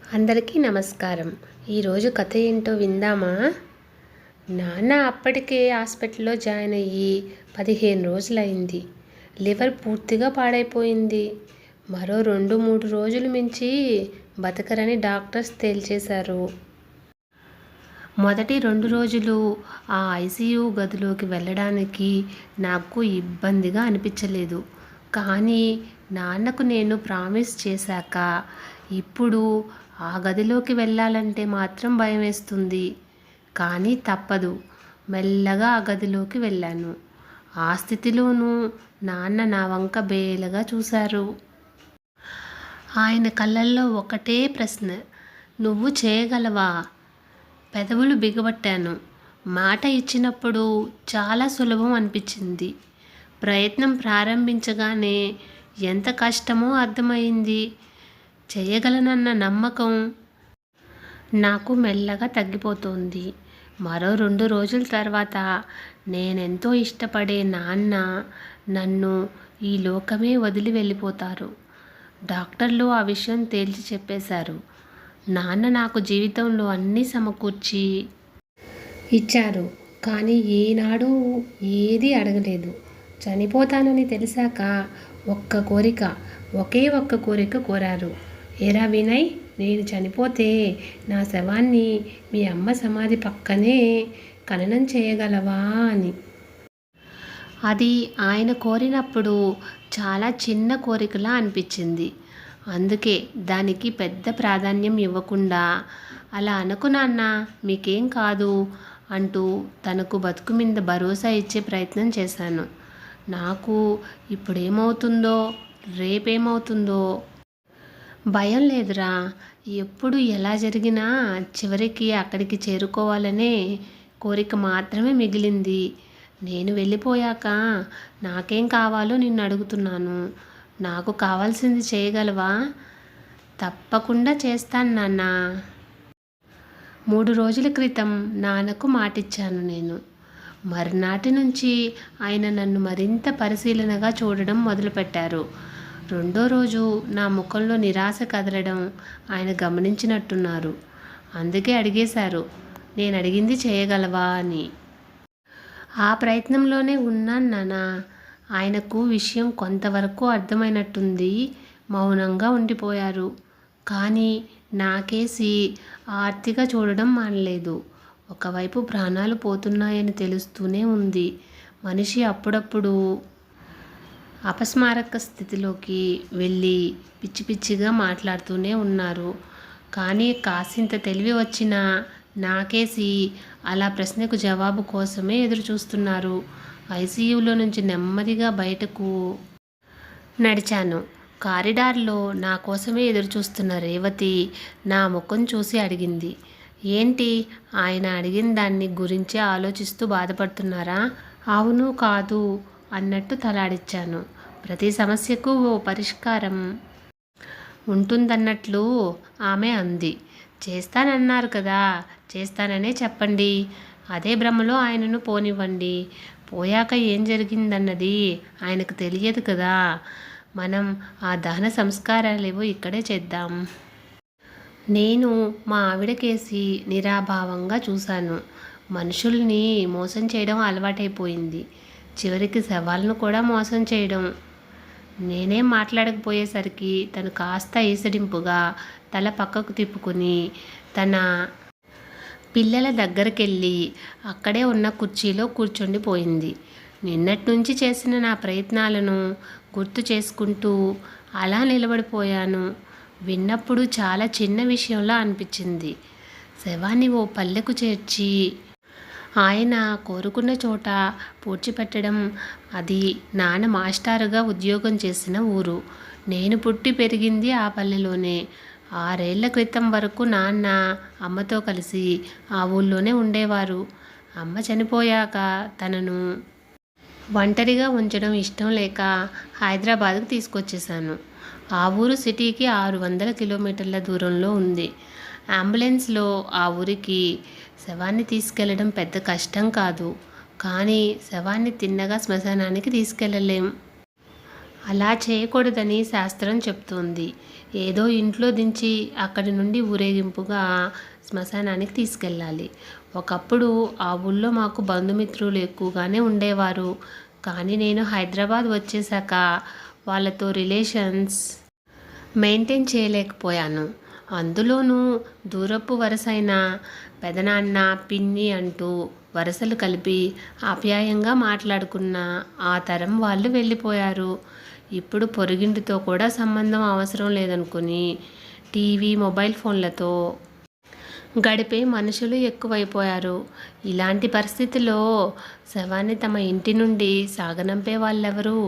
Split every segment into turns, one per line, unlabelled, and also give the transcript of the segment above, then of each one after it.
అందరికీ నమస్కారం. ఈరోజు కథ ఏంటో విందామా? నాన్న అప్పటికే హాస్పిటల్లో జాయిన్ అయ్యి 15 రోజులైంది. లివర్ పూర్తిగా పాడైపోయింది. మరో 2-3 రోజులు మించి బతకరని డాక్టర్స్ తేల్చేశారు. మొదటి 2 రోజులు ఆ ఐసీయూ గదిలోకి వెళ్ళడానికి నాకు ఇబ్బందిగా అనిపించలేదు. కానీ నాన్నకు నేను ప్రామిస్ చేశాక ఇప్పుడు ఆ గదిలోకి వెళ్ళాలంటే మాత్రం భయం వేస్తుంది. కానీ తప్పదు. మెల్లగా ఆ గదిలోకి వెళ్ళాను. ఆ స్థితిలోనూ నాన్న నా వంక బేలగా చూశారు. ఆయన కళ్ళల్లో ఒకటే ప్రశ్న, నువ్వు చేయగలవా? పెదవులు బిగబట్టాను. మాట ఇచ్చినప్పుడు చాలా సులభం అనిపించింది. ప్రయత్నం ప్రారంభించగానే ఎంత కష్టమో అర్థమైంది. చేయగలనన్న నమ్మకం నాకు మెల్లగా తగ్గిపోతోంది. మరో 2 రోజుల తర్వాత నేనెంతో ఇష్టపడే నాన్న నన్ను ఈ లోకమే వదిలి వెళ్ళిపోతారు. డాక్టర్లు ఆ విషయం తేల్చి చెప్పేశారు. నాన్న నాకు జీవితంలో అన్నీ సమకూర్చి ఇచ్చారు. కానీ ఏనాడూ ఏదీ అడగలేదు. చనిపోతానని తెలిసాక ఒకే ఒక్క కోరిక కోరారు. ఏరా వినయ్, నేను చనిపోతే నా శవాన్ని మీ అమ్మ సమాధి పక్కనే ఖననం చేయగలవా అని. అది ఆయన కోరినప్పుడు చాలా చిన్న కోరికలా అనిపించింది. అందుకే దానికి పెద్ద ప్రాధాన్యం ఇవ్వకుండా, అలా అనకు నాన్న, మీకేం కాదు అంటూ తనకు బతుకు మీద భరోసా ఇచ్చే ప్రయత్నం చేశాను. నాకు ఇప్పుడేమవుతుందో, రేపేమవుతుందో భయం లేదురా. ఎప్పుడు ఎలా జరిగినా చివరికి అక్కడికి చేరుకోవాలనే కోరిక మాత్రమే మిగిలింది. నేను వెళ్ళిపోయాక నాకేం కావాలో నిన్ను అడుగుతున్నాను. నాకు కావాల్సింది చేయగలవా? తప్పకుండా చేస్తాను నాన్న. 3 రోజుల క్రితం నాన్నకు మాటిచ్చాను నేను. మర్నాటి నుంచి ఆయన నన్ను మరింత పరిశీలనగా చూడడం మొదలుపెట్టారు. 2వ రోజు నా ముఖంలో నిరాశ కదలడం ఆయన గమనించినట్టున్నారు. అందుకే అడిగేశారు, నేను అడిగింది చేయగలవా అని. ఆ ప్రయత్నంలోనే ఉన్నాను నాన్న. ఆయనకు విషయం కొంతవరకు అర్థమైనట్టుంది. మౌనంగా ఉండిపోయారు. కానీ నాకేసి ఆర్తిగా చూడడం మానలేదు. ఒకవైపు ప్రాణాలు పోతున్నాయని తెలుస్తూనే ఉంది. మనిషి అప్పుడప్పుడు అపస్మారక స్థితిలోకి వెళ్ళి పిచ్చి పిచ్చిగా మాట్లాడుతూనే ఉన్నారు. కానీ కాసింత తెలివి వచ్చినా నాకేసి అలా ప్రశ్నకు జవాబు కోసమే ఎదురు చూస్తున్నారు. ఐసీయూలో నుంచి నెమ్మదిగా బయటకు నడిచాను. కారిడార్లో నా కోసమే ఎదురు చూస్తున్న రేవతి నా ముఖం చూసి అడిగింది, ఏంటి ఆయన అడిగిన దాన్ని గురించి ఆలోచిస్తూ బాధపడుతున్నారా? అవును కాదు అన్నట్టు తలాడించాను. ప్రతి సమస్యకు ఓ పరిష్కారం ఉంటుందన్నట్లు ఆమె అంది. చేస్తానన్నారు కదా, చేస్తాననే చెప్పండి. అదే భ్రమలో ఆయనను పోనివ్వండి. పోయాక ఏం జరిగిందన్నది ఆయనకు తెలియదు కదా. మనం ఆ దహన సంస్కారాలేవో ఇక్కడే చేద్దాం. నేను మా ఆవిడకేసి నిరాభావంగా చూశాను. మనుషుల్ని మోసం చేయడం అలవాటైపోయింది. చివరికి శవాలను కూడా మోసం చేయడం. నేనేం మాట్లాడకపోయేసరికి తను కాస్త ఈసడింపుగా తల పక్కకు తిప్పుకుని తన పిల్లల దగ్గరకెళ్ళి అక్కడే ఉన్న కుర్చీలో కూర్చుండిపోయింది. నిన్నటి నుంచి చేసిన నా ప్రయత్నాలను గుర్తు చేసుకుంటూ అలా నిలబడిపోయాను. విన్నప్పుడు చాలా చిన్న విషయంలా అనిపించింది. శవాన్ని ఓ పల్లెకు చేర్చి ఆయన కోరుకున్న చోట పూడ్చిపెట్టడం. అది నాన్న మాస్టారుగా ఉద్యోగం చేసిన ఊరు. నేను పుట్టి పెరిగింది ఆ పల్లెలోనే. 6 ఏళ్ల క్రితం వరకు నాన్న అమ్మతో కలిసి ఆ ఊళ్ళోనే ఉండేవారు. అమ్మ చనిపోయాక తనను ఒంటరిగా ఉంచడం ఇష్టం లేక హైదరాబాద్కు తీసుకొచ్చేశాను. ఆ ఊరు సిటీకి 600 కిలోమీటర్ల దూరంలో ఉంది. అంబులెన్స్లో ఆ ఊరికి శవాన్ని తీసుకెళ్లడం పెద్ద కష్టం కాదు. కానీ శవాన్ని తిన్నగా శ్మశానానికి తీసుకెళ్ళలేం. అలా చేయకూడదని శాస్త్రం చెప్తోంది. ఏదో ఇంట్లో దించి అక్కడి నుండి ఊరేగింపుగా శ్మశానానికి తీసుకెళ్ళాలి. ఒకప్పుడు ఆ ఊళ్ళో మాకు బంధుమిత్రులు ఎక్కువగానే ఉండేవారు. కానీ నేను హైదరాబాద్ వచ్చేసాక వాళ్ళతో రిలేషన్స్ మెయింటైన్ చేయలేకపోయాను. అందులోనూ దూరపు వరసైన పెదనాన్న, పిన్ని అంటూ వరసలు కలిపి ఆప్యాయంగా మాట్లాడుకున్న ఆ తరం వాళ్ళు వెళ్ళిపోయారు. ఇప్పుడు పొరుగింటితో కూడా సంబంధం అవసరం లేదనుకుని టీవీ, మొబైల్ ఫోన్లతో గడిపే మనుషులు ఎక్కువైపోయారు. ఇలాంటి పరిస్థితిలో శవాన్ని తమ ఇంటి నుండి సాగనంపే వాళ్ళెవరు?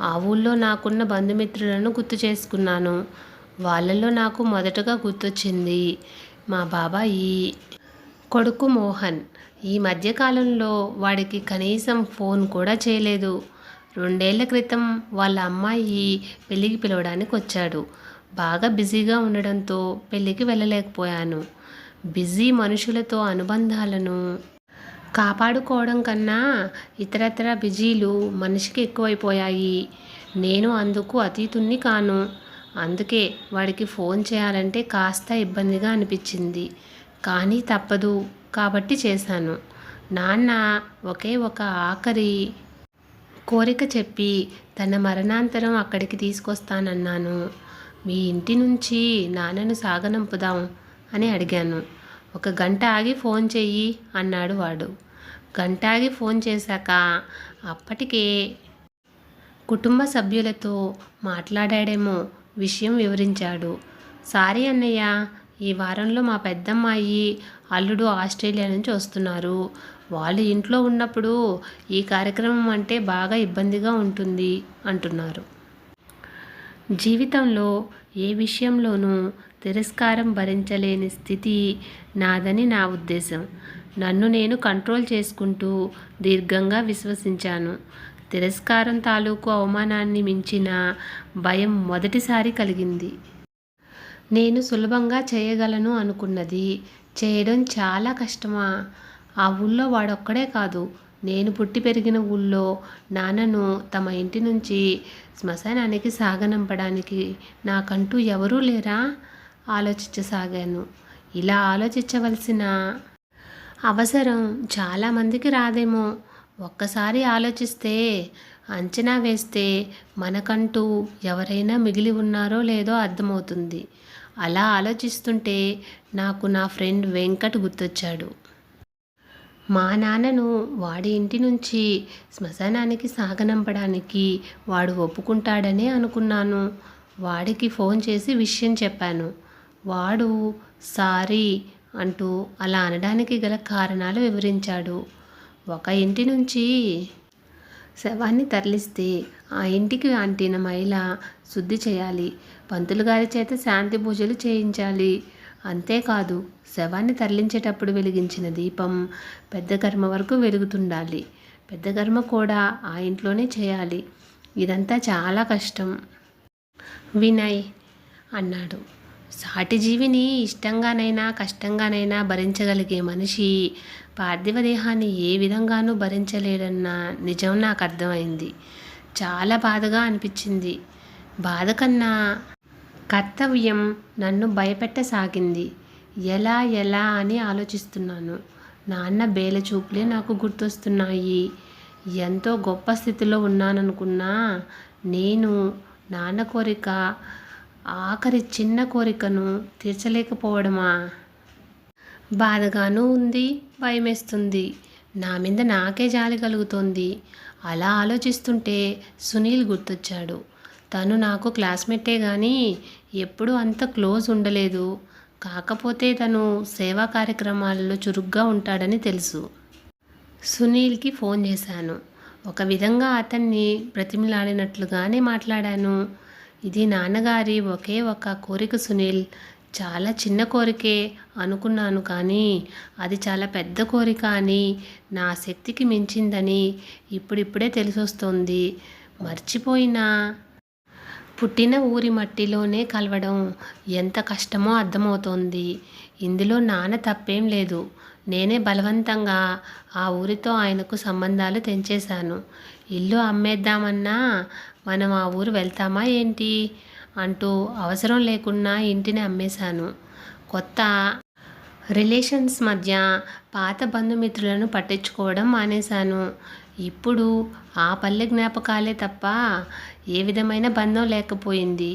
ఆ ఊళ్ళో నాకున్న బంధుమిత్రులను గుర్తు చేసుకున్నాను. వాళ్ళలో నాకు మొదటగా గుర్తొచ్చింది మా బాబాయి కొడుకు మోహన్. ఈ మధ్యకాలంలో వాడికి కనీసం ఫోన్ కూడా చేయలేదు. 2 ఏళ్ల క్రితం వాళ్ళ అమ్మాయి పెళ్ళికి పిలవడానికి వచ్చాడు. బాగా బిజీగా ఉండడంతో పెళ్ళికి వెళ్ళలేకపోయాను. బిజీ మనుషులతో అనుబంధాలను కాపాడుకోవడం కన్నా ఇతరత్ర బిజీలు మనిషికి ఎక్కువైపోయాయి. నేను అందుకు అతీతుణ్ణి కాను. అందుకే వాడికి ఫోన్ చేయాలంటే కాస్త ఇబ్బందిగా అనిపించింది. కానీ తప్పదు కాబట్టి చేశాను. నాన్న ఒకే ఒక ఆఖరి కోరిక చెప్పి తన మరణాంతరం అక్కడికి తీసుకొస్తానన్నాను. మీ ఇంటి నుంచి నాన్నను సాగనంపుదాం అని అడిగాను. 1 గంట ఆగి ఫోన్ చెయ్యి అన్నాడు వాడు. గంట ఆగి ఫోన్ చేశాక అప్పటికే కుటుంబ సభ్యులతో మాట్లాడాడేమో విషయం వివరించాడు. సారీ అన్నయ్య, ఈ వారంలో మా పెద్దమ్మాయి, అల్లుడు ఆస్ట్రేలియా నుంచి వస్తున్నారు. వాళ్ళు ఇంట్లో ఉన్నప్పుడు ఈ కార్యక్రమం అంటే బాగా ఇబ్బందిగా ఉంటుంది అంటున్నారు. జీవితంలో ఏ విషయంలోనూ తిరస్కారం భరించలేని స్థితి నాదని నా ఉద్దేశం. నన్ను నేను కంట్రోల్ చేసుకుంటూ దీర్ఘంగా విశ్వసించాను. తిరస్కారం తాలూకు అవమానాన్ని మించిన భయం మొదటిసారి కలిగింది. నేను సులభంగా చేయగలను అనుకున్నది చేయడం చాలా కష్టమా? ఆ ఊళ్ళో వాడొక్కడే కాదు, నేను పుట్టి పెరిగిన ఊళ్ళో నాన్నను తమ ఇంటి నుంచి శ్మశానానికి సాగనంపడానికి నాకంటూ ఎవరూ లేరా? ఆలోచించసాగాను. ఇలా ఆలోచించవలసిన అవసరం చాలామందికి రాదేమో. ఒక్కసారి ఆలోచిస్తే, అంచనా వేస్తే మనకంటూ ఎవరైనా మిగిలి ఉన్నారో లేదో అర్థమవుతుంది. అలా ఆలోచిస్తుంటే నాకు నా ఫ్రెండ్ వెంకట్ గుర్తొచ్చాడు. మా నాన్నను వాడి ఇంటి నుంచి శ్మశానానికి సాగనంపడానికి వాడు ఒప్పుకుంటాడనే అనుకున్నాను. వాడికి ఫోన్ చేసి విషయం చెప్పాను. వాడు సారీ అంటూ అలా అనడానికి గల కారణాలు వివరించాడు. ఒక ఇంటి నుంచి శవాన్ని తరలిస్తే ఆ ఇంటికి అంటిన మైల శుద్ధి చేయాలి. పంతులు గారి చేత శాంతి పూజలు చేయించాలి. అంతేకాదు, శవాన్ని తరలించేటప్పుడు వెలిగించిన దీపం పెద్ద గర్మ వరకు వెలుగుతుండాలి. పెద్ద గర్మ కూడా ఆ ఇంట్లోనే చేయాలి. ఇదంతా చాలా కష్టం వినయ్ అన్నాడు. సాటి జీవిని ఇష్టంగానైనా కష్టంగానైనా భరించగలిగే మనిషి పార్థివ దేహాన్ని ఏ విధంగానూ భరించలేడన్న నిజం నాకు అర్థమైంది. చాలా బాధగా అనిపించింది. బాధ కన్నా కర్తవ్యం నన్ను భయపెట్టసాగింది. ఎలా అని ఆలోచిస్తున్నాను. నాన్న బేలచూపులే నాకు గుర్తొస్తున్నాయి. ఎంతో గొప్ప స్థితిలో ఉన్నాననుకున్నా నేను నాన్న కోరిక, ఆఖరి చిన్న కోరికను తీర్చలేకపోవడమా? బాధగానూ ఉంది, భయమేస్తుంది. నా మీద నాకే జాలి కలుగుతోంది. అలా ఆలోచిస్తుంటే సునీల్ గుర్తొచ్చాడు. తను నాకు క్లాస్మేటే కానీ ఎప్పుడూ అంత క్లోజ్ ఉండలేదు. కాకపోతే తను సేవా కార్యక్రమాలలో చురుగ్గా ఉంటాడని తెలుసు. సునీల్కి ఫోన్ చేశాను. ఒక విధంగా అతన్ని బ్రతిమిలాడినట్లుగానే మాట్లాడాను. ఇది నాన్నగారి ఒకే ఒక కోరిక సునీల్. చాలా చిన్న కోరికే అనుకున్నాను, కానీ అది చాలా పెద్ద కోరిక అని, నా శక్తికి మించిందని ఇప్పుడిప్పుడే తెలిసొస్తోంది. మర్చిపోయినా పుట్టిన ఊరి మట్టిలోనే కలవడం ఎంత కష్టమో అర్థమవుతోంది. ఇందులో నాన్న తప్పేం లేదు. నేనే బలవంతంగా ఆ ఊరితో ఆయనకు సంబంధాలు తెంచేశాను. ఇల్లు అమ్మేద్దామన్నా మనం ఆ ఊరు వెళ్తామా ఏంటి అంటూ అవసరం లేకున్నా ఇంటిని అమ్మేశాను. కొత్త రిలేషన్స్ మధ్య పాత బంధుమిత్రులను పట్టించుకోవడం మానేశాను. ఇప్పుడు ఆ పల్లె జ్ఞాపకాలే తప్ప ఏ విధమైన బంధం లేకపోయింది.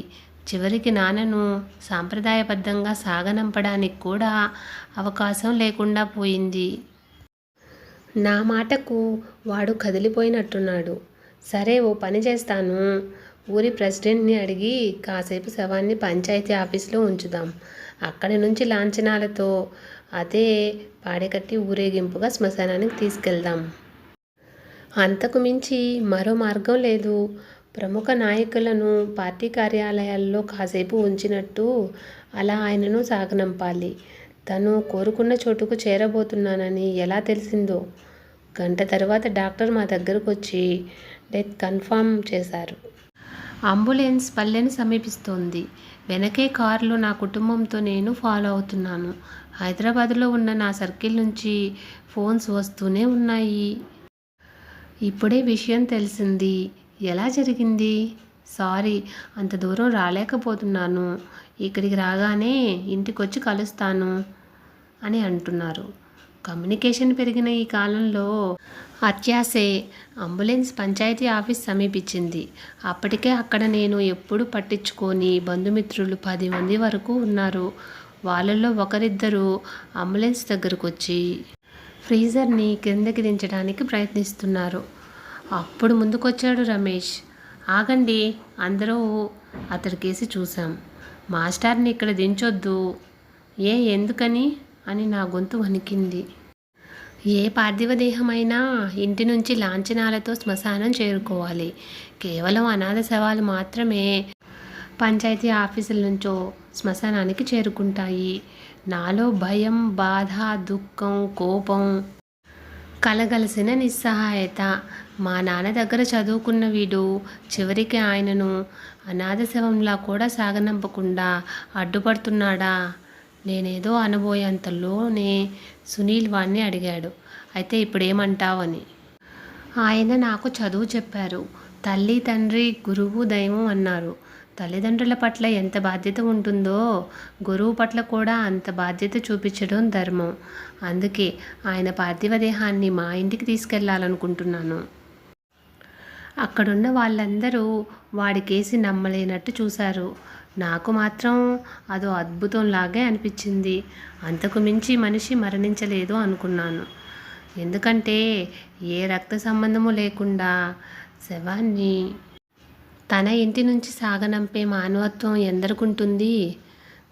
చివరికి నాన్నను సాంప్రదాయబద్ధంగా సాగనంపడానికి కూడా అవకాశం లేకుండా పోయింది. నా మాటకు వాడు కదిలిపోయినట్టున్నాడు. సరే, ఓ పని చేస్తాను. ఊరి ప్రెసిడెంట్ని అడిగి కాసేపు శవాన్ని పంచాయతీ ఆఫీసులో ఉంచుదాం. అక్కడి నుంచి లాంఛనాలతో అదే పాడెకట్టి ఊరేగింపుగా శ్మశానానికి తీసుకెళ్దాం. అంతకు మించి మరో మార్గం లేదు. ప్రముఖ నాయకులను పార్టీ కార్యాలయాల్లో కాసేపు ఉంచినట్టు అలా ఆయనను సాగనంపాలి. తను కోరుకున్న చోటుకు చేరబోతున్నానని ఎలా తెలిసిందో. గంట తర్వాత డాక్టర్ మా దగ్గరకు వచ్చి డెత్ కన్ఫర్మ్ చేశారు. అంబులెన్స్ పల్లెను సమీపిస్తోంది. వెనకే కారులో నా కుటుంబంతో నేను ఫాలో అవుతున్నాను. హైదరాబాద్లో ఉన్న నా సర్కిల్ నుంచి ఫోన్స్ వస్తూనే ఉన్నాయి. ఇప్పుడే విషయం తెలిసింది. ఎలా జరిగింది? సారీ, అంత దూరం రాలేకపోతున్నాను. ఇక్కడికి రాగానే ఇంటికొచ్చి కలుస్తాను అని అంటున్నారు. కమ్యూనికేషన్ పెరిగిన ఈ కాలంలో అత్యాసే. అంబులెన్స్ పంచాయతీ ఆఫీస్ సమీపించింది. అప్పటికే అక్కడ నేను ఎప్పుడు పట్టించుకోని బంధుమిత్రులు 10 మంది వరకు ఉన్నారు. వాళ్ళల్లో ఒకరిద్దరు అంబులెన్స్ దగ్గరకు వచ్చి ఫ్రీజర్ని క్రిందకి దించడానికి ప్రయత్నిస్తున్నారు. అప్పుడు ముందుకొచ్చాడు రమేష్. ఆగండి, అందరూ అతడికేసి చూశాం. మాస్టర్ని ఇక్కడ దించొద్దు. ఎందుకని అని నా గొంతు వణికింది. ఏ పార్థివ దేహమైనా ఇంటి నుంచి లాంఛనాలతో శ్మశానం చేరుకోవాలి. కేవలం అనాథ శవాలు మాత్రమే పంచాయతీ ఆఫీసుల నుంచో శ్మశానానికి చేరుకుంటాయి. నాలో భయం, బాధ, దుఃఖం, కోపం కలగలిసిన నిస్సహాయత. మా నాన్న దగ్గర చదువుకున్న వీడు చివరికి ఆయనను అనాథ శవంలా కూడా సాగనంపకుండా అడ్డుపడుతున్నాడా? నేనేదో అనబోయేంతలోనే సునీల్ వాణ్ణి అడిగాడు. అయితే ఇప్పుడేమంటావని. ఆయన నాకు చదువు చెప్పారు. తల్లి, తండ్రి, గురువు, దైవం అన్నారు. తల్లిదండ్రుల పట్ల ఎంత బాధ్యత ఉంటుందో గురువు పట్ల కూడా అంత బాధ్యత చూపించడం ధర్మం. అందుకే ఆయన పార్థివ దేహాన్ని మా ఇంటికి తీసుకెళ్లాలనుకుంటున్నాను. అక్కడున్న వాళ్ళందరూ వాడికేసి నమ్మలేనట్టు చూశారు. నాకు మాత్రం అదో అద్భుతంలాగే అనిపించింది. అంతకు మించి మనిషి మరణించలేదు అనుకున్నాను. ఎందుకంటే ఏ రక్త సంబంధము లేకుండా శవాన్ని తన ఇంటి నుంచి సాగనంపే మానవత్వం ఎందరికుంటుంది?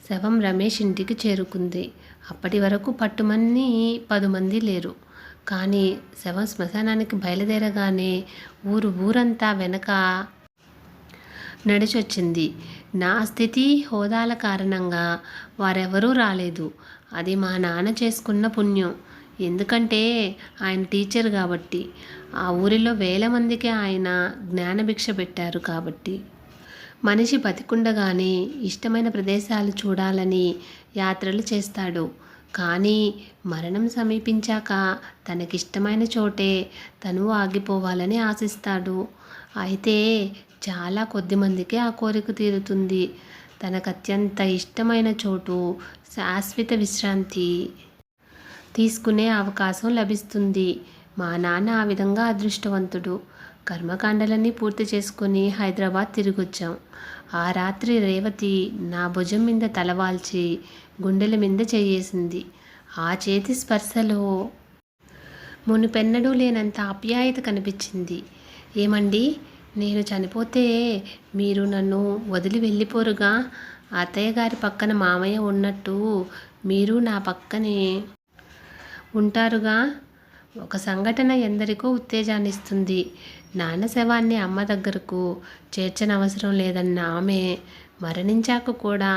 శవం రమేష్ ఇంటికి చేరుకుంది. అప్పటి వరకు పట్టుమని 10 మంది లేరు. కానీ శవం శ్మశానానికి బయలుదేరగానే ఊరంతా వెనక నడిచొచ్చింది. నా స్థితి, హోదాల కారణంగా వారెవరూ రాలేదు. అది మా నాన్న చేసుకున్న పుణ్యం. ఎందుకంటే ఆయన టీచర్ కాబట్టి. ఆ ఊరిలో వేల మందికి ఆయన జ్ఞానభిక్ష పెట్టారు కాబట్టి. మనిషి బతికుండగానే ఇష్టమైన ప్రదేశాలు చూడాలని యాత్రలు చేస్తాడు. కానీ మరణం సమీపించాక తనకిష్టమైన చోటే తను ఆగిపోవాలని ఆశిస్తాడు. అయితే చాలా కొద్ది మందికే ఆ కోరిక తీరుతుంది. తనకు అత్యంత ఇష్టమైన చోటు, శాశ్వత విశ్రాంతి తీసుకునే అవకాశం లభిస్తుంది. మా నాన్న ఆ విధంగా అదృష్టవంతుడు. కర్మకాండలన్నీ పూర్తి చేసుకుని హైదరాబాద్ తిరిగొచ్చాం. ఆ రాత్రి రేవతి నా భుజం మీద తలవాల్చి గుండెల మీద చేయేసింది. ఆ చేతి స్పర్శలో మునుపెన్నడూ లేనంత ఆప్యాయత కనిపించింది. ఏమండి, నేను చనిపోతే మీరు నన్ను వదిలి వెళ్ళిపోరుగా? అత్తయ్య గారి పక్కన మామయ్య ఉన్నట్టు మీరు నా పక్కనే ఉంటారుగా? ఒక సంఘటన ఎందరికో ఉత్తేజాన్నిస్తుంది. నాన్న శవాన్ని అమ్మ దగ్గరకు చేర్చనవసరం లేదన్న ఆమె మరణించాక కూడా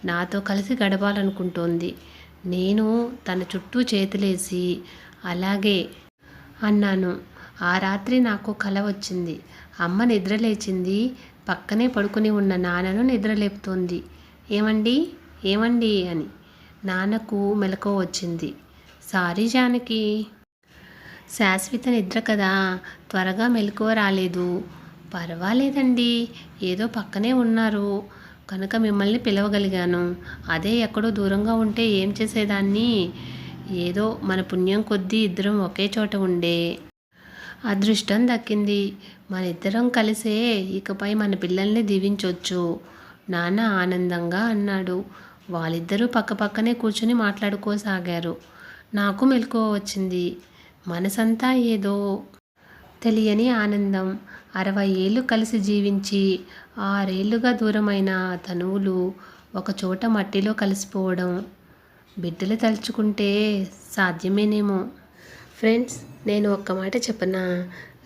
నాతో కలిసి గడపాలనుకుంటోంది. నేను తన చుట్టూ చేతులేసి అలాగే అన్నాను. ఆ రాత్రి నాకు కల వచ్చింది. అమ్మ నిద్రలేచింది. పక్కనే పడుకుని ఉన్న నాన్నను నిద్రలేపుతోంది. ఏమండి ఏమండి అని. నాన్నకు మెలకువ వచ్చింది. సారీ జానకి, శాశ్వత నిద్ర కదా, త్వరగా మెలకువ రాలేదు. పర్వాలేదండి, ఏదో పక్కనే ఉన్నారు కనుక మిమ్మల్ని పిలవగలిగాను. అదే ఎక్కడో దూరంగా ఉంటే ఏం చేసేదాన్ని? ఏదో మన పుణ్యం కొద్దీ ఇద్దరం ఒకే చోట ఉండే అదృష్టం దక్కింది. మన ఇద్దరం కలిసే ఇకపై మన పిల్లల్ని దీవించొచ్చు నాన్న ఆనందంగా అన్నాడు. వాళ్ళిద్దరూ పక్కపక్కనే కూర్చుని మాట్లాడుకోసాగారు. నాకు మెలకువ వచ్చింది. మనసంతా ఏదో తెలియని ఆనందం. 60 ఏళ్ళు కలిసి జీవించి 6 ఏళ్లుగా దూరమైన తనువులు ఒకచోట మట్టిలో కలిసిపోవడం బిడ్డలు తలుచుకుంటే సాధ్యమేనేమో. ఫ్రెండ్స్, నేను ఒక్క మాట చెప్పనా?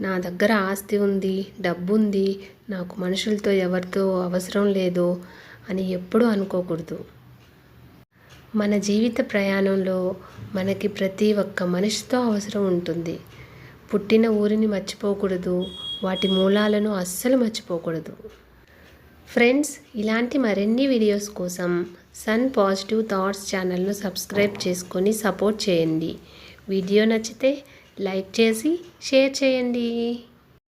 నా దగ్గర ఆస్తి ఉంది, డబ్బు ఉంది, నాకు మనుషులతో ఎవరితో అవసరం లేదు అని ఎప్పుడూ అనుకోకూడదు. మన జీవిత ప్రయాణంలో మనకి ప్రతి ఒక్క మనిషితో అవసరం ఉంటుంది. పుట్టిన ఊరిని మర్చిపోకూడదు, వాటి మూలాలను అస్సలు మర్చిపోకూడదు. ఫ్రెండ్స్, ఇలాంటి మరిన్ని వీడియోస్ కోసం సన్ పాజిటివ్ థాట్స్ ఛానల్ను సబ్స్క్రైబ్ చేసుకొని సపోర్ట్ చేయండి. వీడియో నచ్చితే లైక్ చేసి షేర్ చేయండి.